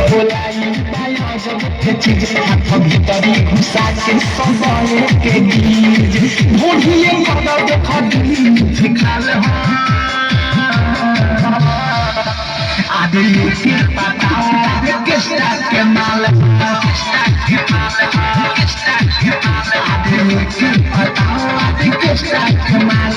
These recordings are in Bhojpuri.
बोलाई पाया जब के चीज हाथ भीतरी घुसा के सबले के गीज ढूंढिए कदा देखा दिल खाल आदमी के पता किसका के माल आदमी के पता किसका के माल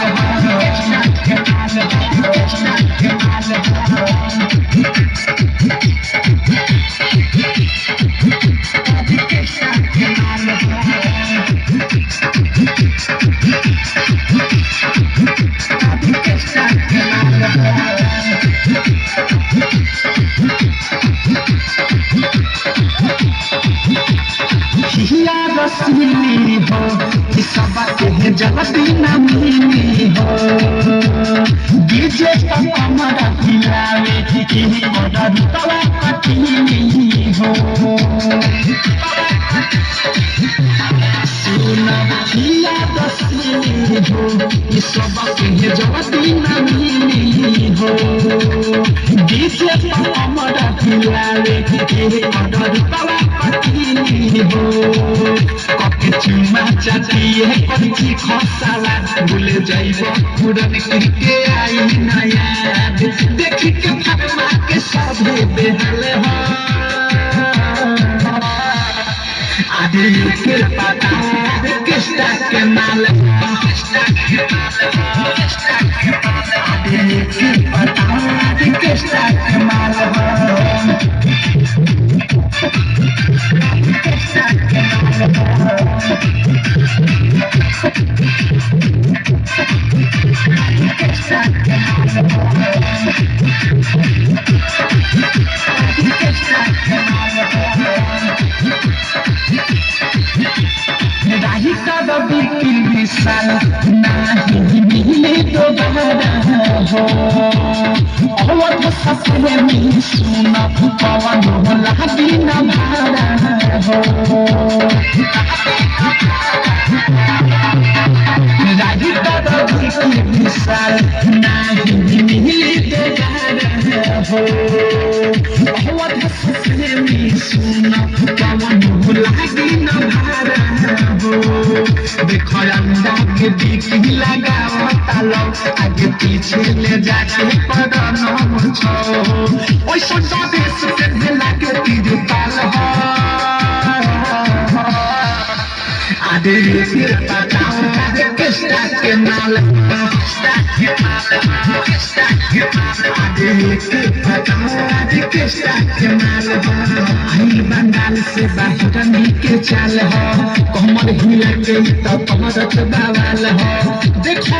रसीली हो सबके जगती नमीनी हो डीजे का कमरा हिलावे की ऑर्डर तवा कटीनी हो सुना हिया रसीली हो सबके जगती नमीनी हो डीजे का कमरा हिलावे की ऑर्डर तवा कटीनी हो चुमा चाचिए पंची खसाला भूल जाइब पुरन के आई नया देखी के फरमा के सभे बेहल हो आदमी के पता किसका के माल आदमी के पता किसका के माल राही का बिल्कुल विशाल नहीं मिले दोबारा हो अवध सफर में सुना पवन लगी न भारा हो राही का बिल्कुल विशाल नहीं मिले दोबारा हो अवध सफर में सुना पवन लगी न भारा देखो अंडा के बीच लगावता लो आगे पीछे ले जाके पड़ना मुझो ओइ सोचा देश के दिला के तीर ताल हो आदे के पता किसका के माल आदे के पता किसका के माल आई बंगाल से बाहर के चाल हो कमर हिला के तो कमर बवाल हो देखो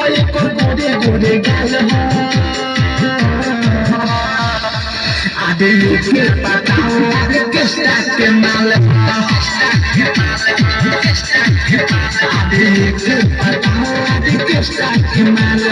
एक गोरे गोरे गाल हो आदे के पता किसका के माल आदे के पता किसका के माल